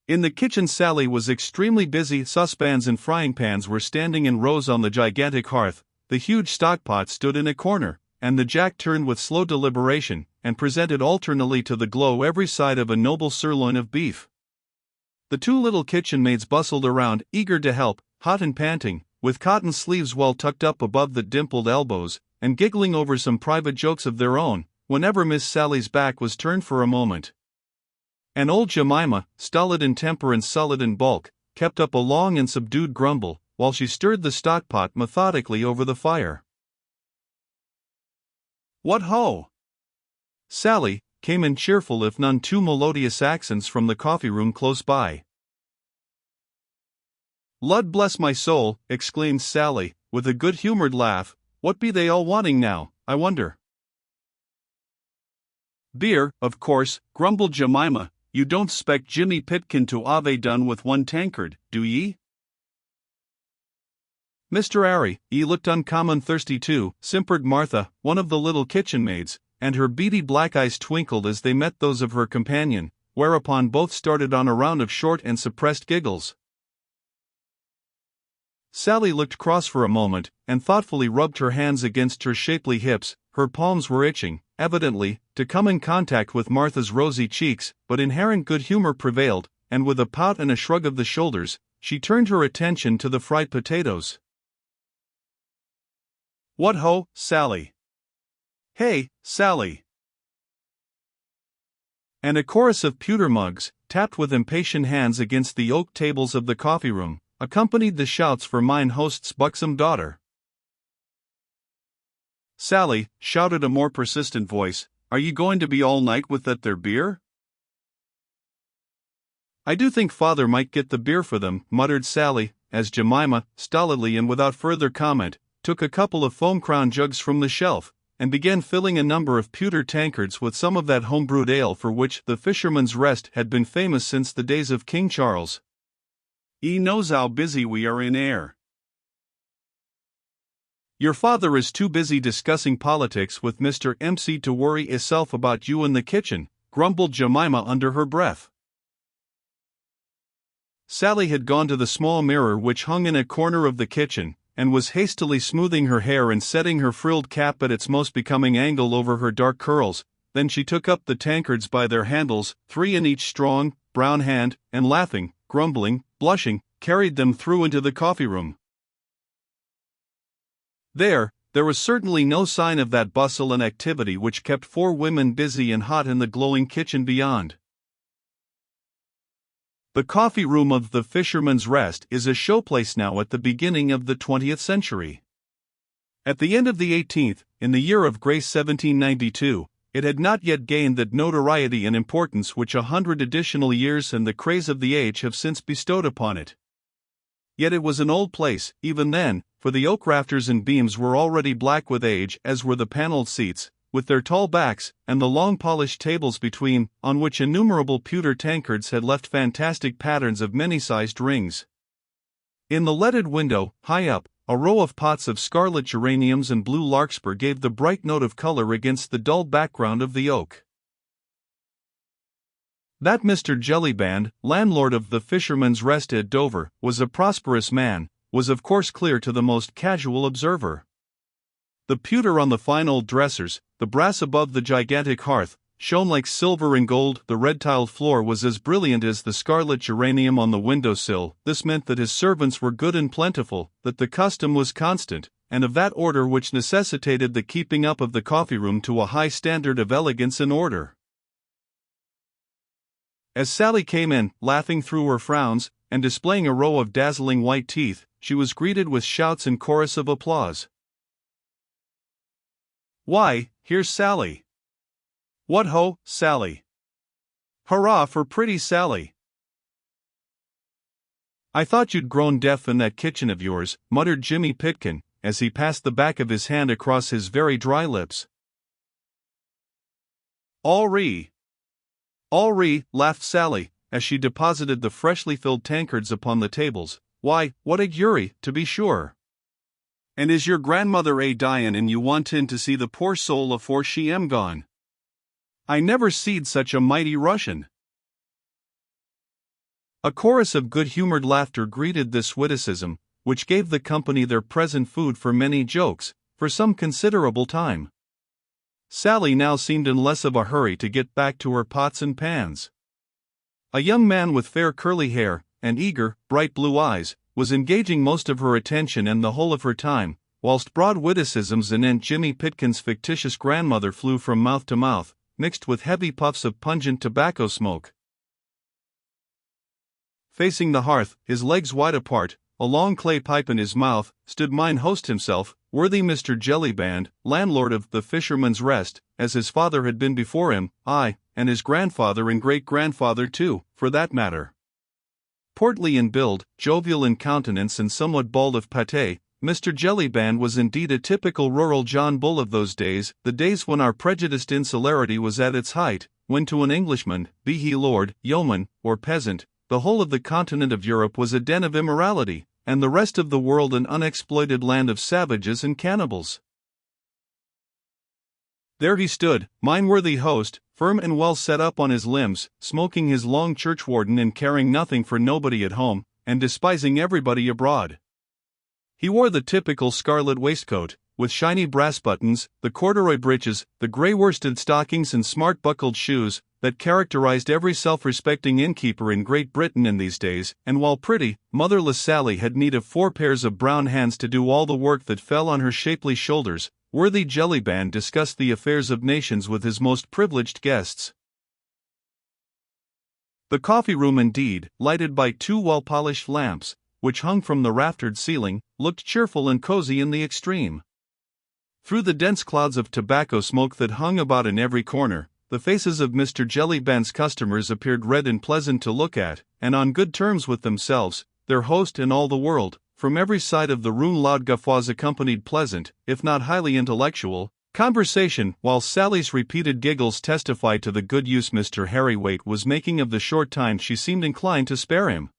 In the kitchen Sally was extremely busy. Saucepans and frying pans were standing in rows on the gigantic hearth, the huge stockpot stood in a corner, and the jack turned with slow deliberation, and presented alternately to the glow every side of a noble sirloin of beef. The two little kitchen maids bustled around, eager to help, hot and panting, with cotton sleeves well tucked up above the dimpled elbows, and giggling over some private jokes of their own, whenever Miss Sally's back was turned for a moment. And old Jemima, stolid in temper and sullen in bulk, kept up a long and subdued grumble, while she stirred the stockpot methodically over the fire. "What ho!" Sally came in cheerful if none too melodious accents from the coffee-room close by. "Lud bless my soul," exclaimed Sally, with a good-humored laugh, "what be they all wanting now, I wonder?" "Beer, of course," grumbled Jemima. "You don't 'spect Jimmy Pitkin to ave done with one tankard, do ye?" "Mr. 'Arry, he looked uncommon thirsty too," simpered Martha, one of the little kitchen maids, and her beady black eyes twinkled as they met those of her companion, whereupon both started on a round of short and suppressed giggles. Sally looked cross for a moment, and thoughtfully rubbed her hands against her shapely hips. Her palms were itching, evidently, to come in contact with Martha's rosy cheeks, but inherent good humor prevailed, and with a pout and a shrug of the shoulders, she turned her attention to the fried potatoes. "What ho, Sally! Hey, Sally!" And a chorus of pewter mugs, tapped with impatient hands against the oak tables of the coffee-room, accompanied the shouts for mine host's buxom daughter. "Sally," shouted a more persistent voice, "are ye going to be all night with that there beer?" "I do think father might get the beer for them," muttered Sally, as Jemima, stolidly and without further comment, took a couple of foam-crowned jugs from the shelf, and began filling a number of pewter tankards with some of that home-brewed ale for which the Fisherman's Rest had been famous since the days of King Charles. "'E knows how busy we are in air." "Your father is too busy discussing politics with Mr. MC to worry hisself about you in the kitchen," grumbled Jemima under her breath. Sally had gone to the small mirror which hung in a corner of the kitchen, and was hastily smoothing her hair and setting her frilled cap at its most becoming angle over her dark curls. Then she took up the tankards by their handles, 3 in each strong, brown hand, and laughing, grumbling, blushing, carried them through into the coffee-room. There was certainly no sign of that bustle and activity which kept 4 women busy and hot in the glowing kitchen beyond. The coffee-room of the Fisherman's Rest is a showplace now at the beginning of the 20th century. At the end of the 18th, in the year of grace 1792, it had not yet gained that notoriety and importance which 100 additional years and the craze of the age have since bestowed upon it. Yet it was an old place, even then, for the oak rafters and beams were already black with age, as were the paneled seats, with their tall backs, and the long polished tables between, on which innumerable pewter tankards had left fantastic patterns of many-sized rings. In the leaded window, high up, a row of pots of scarlet geraniums and blue larkspur gave the bright note of color against the dull background of the oak. That Mr. Jellyband, landlord of the Fisherman's Rest at Dover, was a prosperous man, was of course clear to the most casual observer. The pewter on the fine old dressers, the brass above the gigantic hearth, shone like silver and gold. The red-tiled floor was as brilliant as the scarlet geranium on the window-sill. This meant that his servants were good and plentiful, that the custom was constant, and of that order which necessitated the keeping up of the coffee-room to a high standard of elegance and order. As Sally came in, laughing through her frowns, and displaying a row of dazzling white teeth, she was greeted with shouts and chorus of applause. "Why, here's Sally! What ho, Sally! Hurrah for pretty Sally!" "I thought you'd grown deaf in that kitchen of yours," muttered Jimmy Pitkin, as he passed the back of his hand across his very dry lips. "All ree! All ree," laughed Sally, as she deposited the freshly filled tankards upon the tables. "Why, what a Uri, to be sure! And is your grandmother a dyin' and you want in to see the poor soul afore she am gone? I never seed such a mighty Russian." A chorus of good-humored laughter greeted this witticism, which gave the company their present food for many jokes, for some considerable time. Sally now seemed in less of a hurry to get back to her pots and pans. A young man with fair curly hair, and eager, bright blue eyes, was engaging most of her attention and the whole of her time, whilst broad witticisms anent Jimmy Pitkin's fictitious grandmother flew from mouth to mouth, mixed with heavy puffs of pungent tobacco smoke. Facing the hearth, his legs wide apart, a long clay pipe in his mouth, stood mine host himself, worthy Mr. Jellyband, landlord of the Fisherman's Rest, as his father had been before him, aye, and his grandfather and great-grandfather too, for that matter. Portly in build, jovial in countenance and somewhat bald of pate, Mr. Jellyband was indeed a typical rural John Bull of those days, the days when our prejudiced insularity was at its height, when to an Englishman, be he lord, yeoman, or peasant, the whole of the continent of Europe was a den of immorality, and the rest of the world an unexploited land of savages and cannibals. There he stood, mine worthy host, firm and well set up on his limbs, smoking his long churchwarden and caring nothing for nobody at home, and despising everybody abroad. He wore the typical scarlet waistcoat, with shiny brass buttons, the corduroy breeches, the grey worsted stockings and smart buckled shoes, that characterized every self-respecting innkeeper in Great Britain in these days, and while pretty, motherless Sally had need of 4 pairs of brown hands to do all the work that fell on her shapely shoulders, worthy Jellyband discussed the affairs of nations with his most privileged guests. The coffee-room indeed, lighted by 2 well-polished lamps, which hung from the raftered ceiling, looked cheerful and cozy in the extreme. Through the dense clouds of tobacco smoke that hung about in every corner, the faces of Mr. Jellyband's customers appeared red and pleasant to look at, and on good terms with themselves, their host and all the world. From every side of the room loud guffaws accompanied pleasant, if not highly intellectual, conversation, while Sally's repeated giggles testified to the good use Mr. Harrywait was making of the short time she seemed inclined to spare him.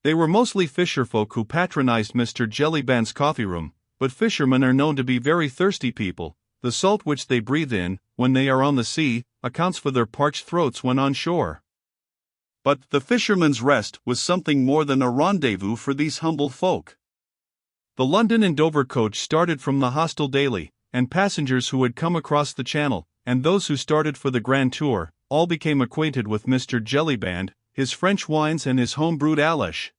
They were mostly fisherfolk who patronized Mr. Jellyband's coffee-room, but fishermen are known to be very thirsty people. The salt which they breathe in, when they are on the sea, accounts for their parched throats when on shore. But the Fisherman's Rest was something more than a rendezvous for these humble folk. The London and Dover coach started from the hostel daily, and passengers who had come across the Channel, and those who started for the grand tour, all became acquainted with Mr. Jellyband, his French wines and his home-brewed Alish.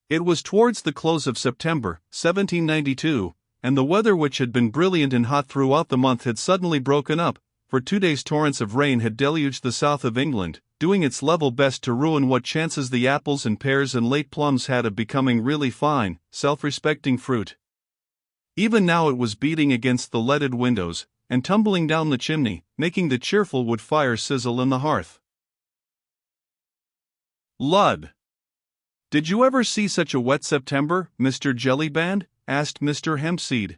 It was towards the close of September, 1792, and the weather which had been brilliant and hot throughout the month had suddenly broken up, for 2 days' torrents of rain had deluged the south of England, doing its level best to ruin what chances the apples and pears and late plums had of becoming really fine, self-respecting fruit. Even now it was beating against the leaded windows, and tumbling down the chimney, making the cheerful wood fire sizzle in the hearth. Lud! Did you ever see such a wet September, Mr. Jellyband? Asked Mr. Hempseed.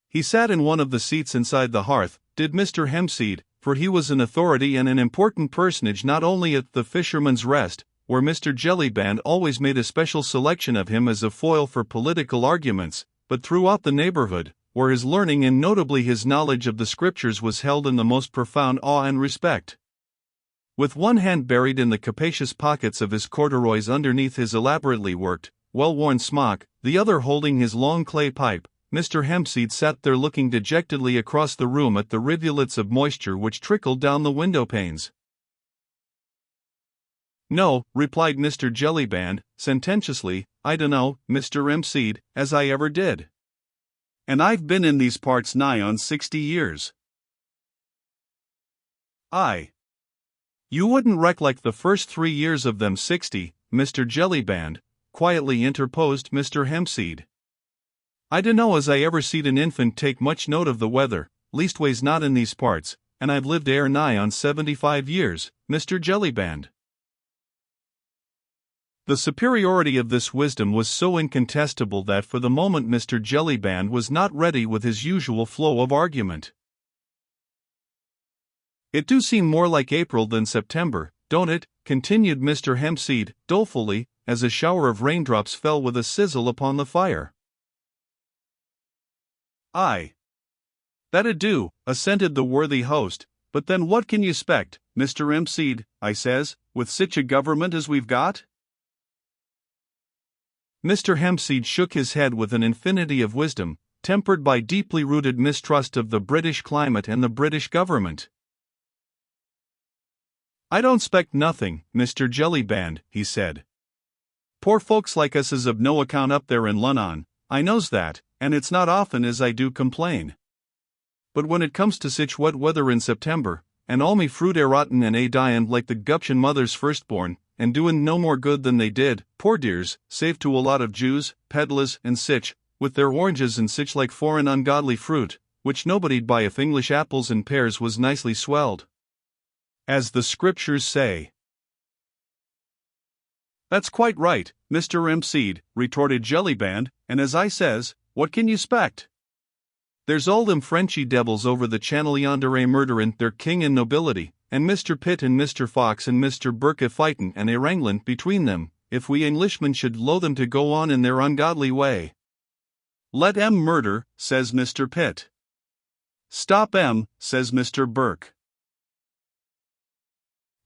He sat in one of the seats inside the hearth, did Mr. Hempseed, for he was an authority and an important personage not only at the Fisherman's Rest, where Mr. Jellyband always made a special selection of him as a foil for political arguments, but throughout the neighborhood, where his learning and notably his knowledge of the Scriptures was held in the most profound awe and respect. With one hand buried in the capacious pockets of his corduroys underneath his elaborately worked, well-worn smock, the other holding his long clay pipe, Mr. Hempseed sat there looking dejectedly across the room at the rivulets of moisture which trickled down the window panes. "No," replied Mr. Jellyband, sententiously, "I dunno, Mr. Hempseed, as I ever did. And I've been in these parts nigh on 60 years. Aye. You wouldn't recollect the first 3 years of them 60, Mr. Jellyband," quietly interposed Mr. Hempseed. "I dunno as I ever seed an infant take much note of the weather, leastways not in these parts, and I've lived ere nigh on 75 years, Mr. Jellyband." The superiority of this wisdom was so incontestable that for the moment Mr. Jellyband was not ready with his usual flow of argument. "It do seem more like April than September, don't it?" continued Mr. Hempseed, dolefully, as a shower of raindrops fell with a sizzle upon the fire. "Aye. That 'ud do," assented the worthy host, But then what can you expect, Mr. Hempseed, I says, with sich a government as we've got? Mr. Hempseed shook his head with an infinity of wisdom, tempered by deeply rooted mistrust of the British climate and the British government. I don't expect nothing, Mr. Jellyband, he said. Poor folks like us is of no account up there in Lunnon, I knows that, and it's not often as I do complain. But when it comes to sich wet weather in September, and all me fruit rotten and dyin' like the guption mother's firstborn, and doin' no more good than they did, poor dears, save to a lot of Jews, peddlers, and sich, with their oranges and sich like foreign ungodly fruit, which nobody'd buy if English apples and pears was nicely swelled. As the scriptures say. That's quite right, Mr. Hempseed, retorted Jellyband, and as I says, what can you expect? There's all them Frenchy devils over the channel yonder murderin' their king and nobility, and Mr. Pitt and Mr. Fox and Mr. Burke fightin' and wranglin' between them, if we Englishmen should low them to go on in their ungodly way. Let 'em murder, says Mr. Pitt. Stop 'em, says Mr. Burke.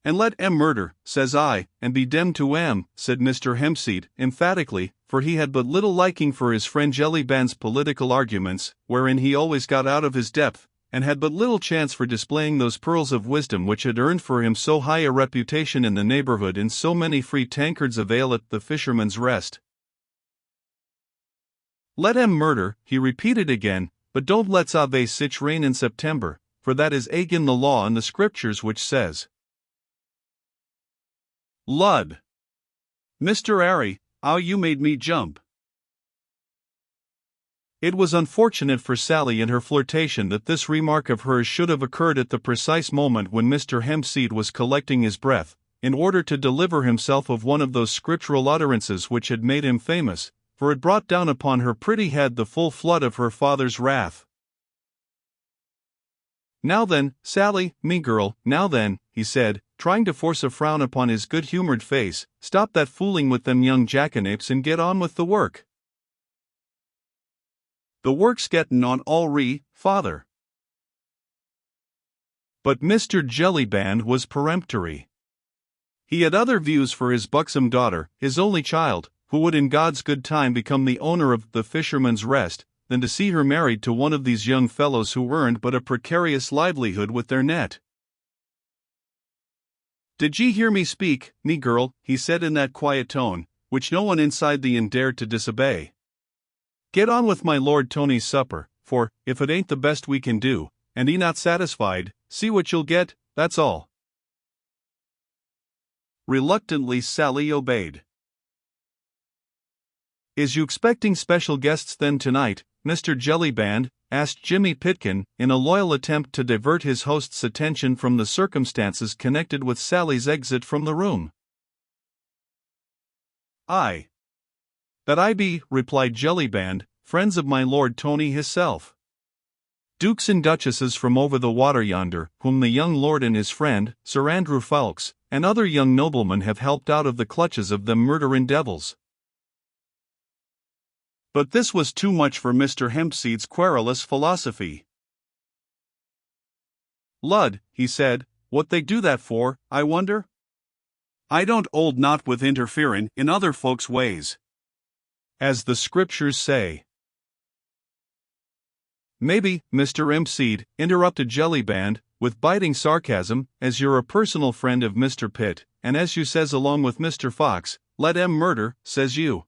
And let 'em murder, says I, and be demmed to 'em, said Mr. Hempseed, emphatically, for he had but little liking for his friend Jellyband's political arguments, wherein he always got out of his depth, and had but little chance for displaying those pearls of wisdom which had earned for him so high a reputation in the neighborhood and so many free tankards of ale at the Fisherman's Rest. Let 'em murder, he repeated again, but don't let's have sich rain in September, for that is agin the law and the scriptures which says. Lud. Mr. Harry, how you made me jump. It was unfortunate for Sally and her flirtation that this remark of hers should have occurred at the precise moment when Mr. Hempseed was collecting his breath, in order to deliver himself of one of those scriptural utterances which had made him famous, for it brought down upon her pretty head the full flood of her father's wrath. Now then, Sally, me girl, now then, he said, trying to force a frown upon his good-humored face, stop that fooling with them young jackanapes and get on with the work. The work's gettin' on all father. But Mr. Jellyband was peremptory. He had other views for his buxom daughter, his only child, who would in God's good time become the owner of the Fisherman's Rest, than to see her married to one of these young fellows who earned but a precarious livelihood with their net. Did ye hear me speak, me girl, he said in that quiet tone, which no one inside the inn dared to disobey. Get on with my Lord Tony's supper, for, if it ain't the best we can do, and he not satisfied, see what you'll get, that's all. Reluctantly Sally obeyed. Is you expecting special guests then tonight, Mr. Jellyband? Asked Jimmy Pitkin, in a loyal attempt to divert his host's attention from the circumstances connected with Sally's exit from the room. Aye. That I be, replied Jellyband, friends of my Lord Tony hisself. Dukes and duchesses from over the water yonder, whom the young lord and his friend, Sir Andrew Ffoulkes, and other young noblemen have helped out of the clutches of them murderin' devils. But this was too much for Mr. Hempseed's querulous philosophy. Lud, he said, what they do that for, I wonder? I don't hold not with interferin' in other folks' ways. As the scriptures say. Maybe, Mr. Hempseed, interrupted Jellyband, with biting sarcasm, as you're a personal friend of Mr. Pitt, and as you says along with Mr. Fox, let 'em murder, says you.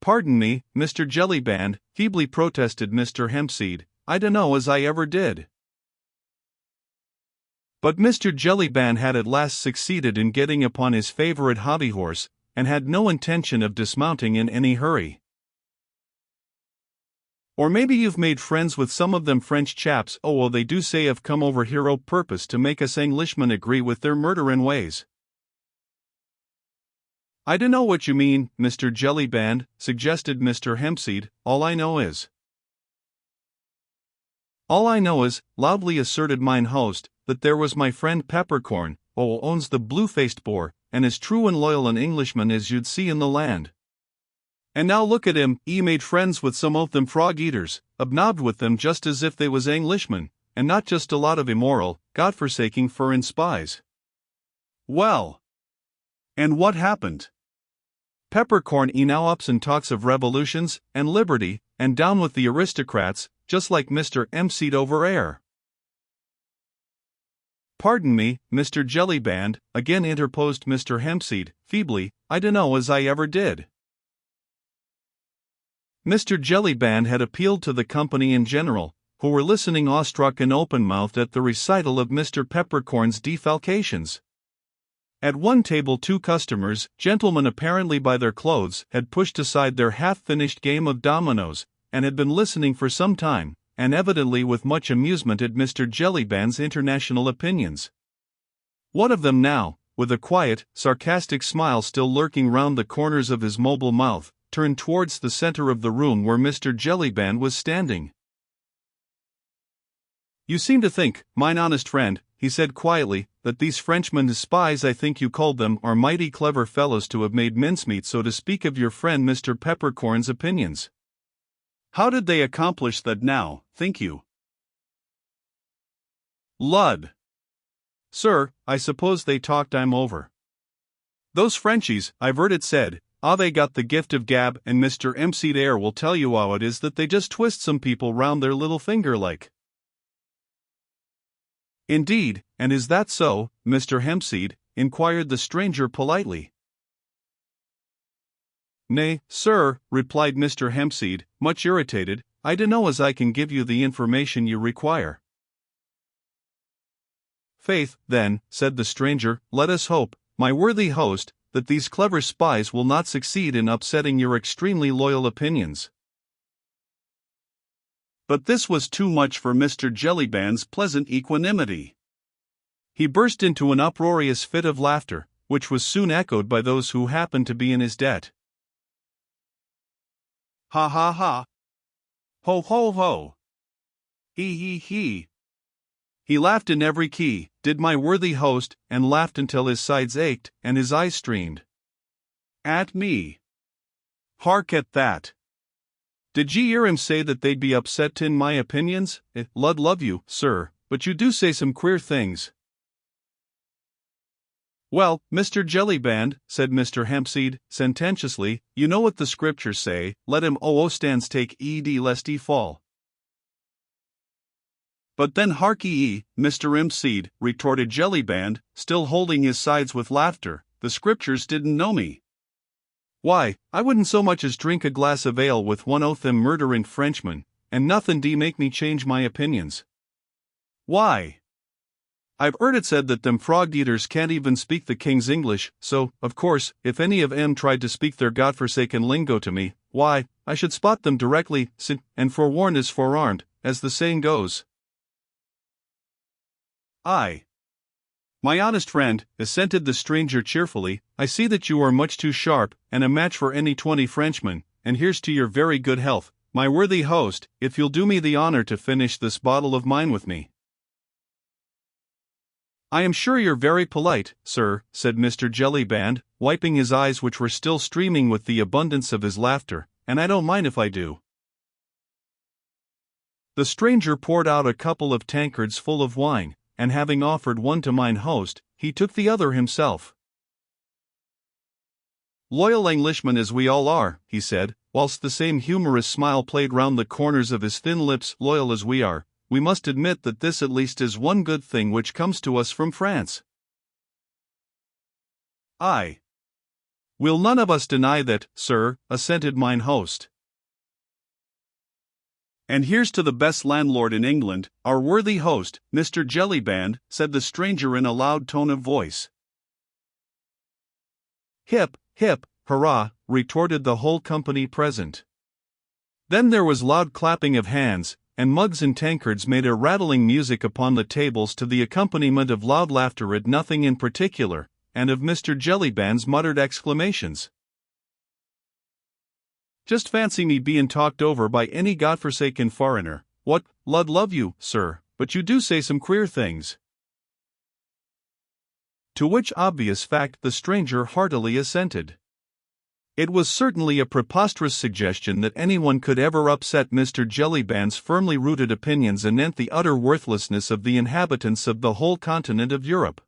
Pardon me, Mr. Jellyband, feebly protested Mr. Hempseed, I dunno as I ever did. But Mr. Jellyband had at last succeeded in getting upon his favorite hobby horse, and had no intention of dismounting in any hurry. Or maybe you've made friends with some of them French chaps, oh well they do say have come over here o' purpose to make us Englishmen agree with their murderin' ways. I dunno what you mean, Mr. Jellyband, suggested Mr. Hempseed, all I know is, loudly asserted mine host, that there was my friend Peppercorn, owns the blue-faced boar, and as true and loyal an Englishman as you'd see in the land. And now look at him, he made friends with some of them frog-eaters, obnobbed with them just as if they was Englishmen, and not just a lot of immoral, godforsaking foreign spies. Well. And what happened? Peppercorn now ups and talks of revolutions, and liberty, and down with the aristocrats, just like Mr. Hempseed over air. Pardon me, Mr. Jellyband, again interposed Mr. Hempseed, feebly, I dunno as I ever did. Mr. Jellyband had appealed to the company in general, who were listening awestruck and open-mouthed at the recital of Mr. Peppercorn's defalcations. At one table 2 customers, gentlemen apparently by their clothes, had pushed aside their half-finished game of dominoes, and had been listening for some time, and evidently with much amusement at Mr. Jellyband's international opinions. One of them now, with a quiet, sarcastic smile still lurking round the corners of his mobile mouth, turned towards the center of the room where Mr. Jellyband was standing. You seem to think, mine honest friend, he said quietly, that these Frenchmen, spies I think you called them, are mighty clever fellows to have made mincemeat so to speak of your friend Mr. Peppercorn's opinions. How did they accomplish that now, think you? Lud. Sir, I suppose they talked I'm over. Those Frenchies, I've heard it said, they got the gift of gab, and Mr. Hempseed air will tell you how it is that they just twist some people round their little finger like. Indeed, and is that so, Mr. Hempseed? Inquired the stranger politely. Nay, sir, replied Mr. Hempseed, much irritated, I dunno as I can give you the information you require. Faith, then, said the stranger, let us hope, my worthy host, that these clever spies will not succeed in upsetting your extremely loyal opinions. But this was too much for Mr. Jellyband's pleasant equanimity. He burst into an uproarious fit of laughter, which was soon echoed by those who happened to be in his debt. Ha ha ha! Ho ho ho! He he he! He laughed in every key, did my worthy host, and laughed until his sides ached and his eyes streamed. At me! Hark at that! Did ye hear him say that they'd be upset in my opinions? Lud love you, sir, but you do say some queer things. Well, Mr. Jellyband, said Mr. Hempseed, sententiously, you know what the scriptures say, let him stands take ed lest he fall. But then harkee ye, Mr. Hempseed, retorted Jellyband, still holding his sides with laughter, the scriptures didn't know me. Why, I wouldn't so much as drink a glass of ale with one o' them murdering Frenchmen, and nothin' do make me change my opinions. Why? I've heard it said that them frog-eaters can't even speak the king's English, so, of course, if any of 'em tried to speak their godforsaken lingo to me, why, I should spot them directly, and forewarned is forearmed, as the saying goes. Aye. My honest friend, assented the stranger cheerfully, I see that you are much too sharp, and a match for any 20 Frenchmen, and here's to your very good health, my worthy host, if you'll do me the honor to finish this bottle of mine with me. I am sure you're very polite, sir, said Mr. Jellyband, wiping his eyes which were still streaming with the abundance of his laughter, and I don't mind if I do. The stranger poured out a couple of tankards full of wine, and having offered one to mine host, he took the other himself. Loyal Englishmen as we all are, he said, whilst the same humorous smile played round the corners of his thin lips, loyal as we are, we must admit that this at least is one good thing which comes to us from France. Aye. Will none of us deny that, sir, assented mine host. And here's to the best landlord in England, our worthy host, Mr. Jellyband, said the stranger in a loud tone of voice. Hip, hip, hurrah, retorted the whole company present. Then there was loud clapping of hands, and mugs and tankards made a rattling music upon the tables to the accompaniment of loud laughter at nothing in particular, and of Mr. Jellyband's muttered exclamations. Just fancy me bein' talked over by any godforsaken foreigner. What, Lud love you, sir, but you do say some queer things. To which obvious fact the stranger heartily assented. It was certainly a preposterous suggestion that anyone could ever upset Mr. Jellyband's firmly rooted opinions anent the utter worthlessness of the inhabitants of the whole continent of Europe.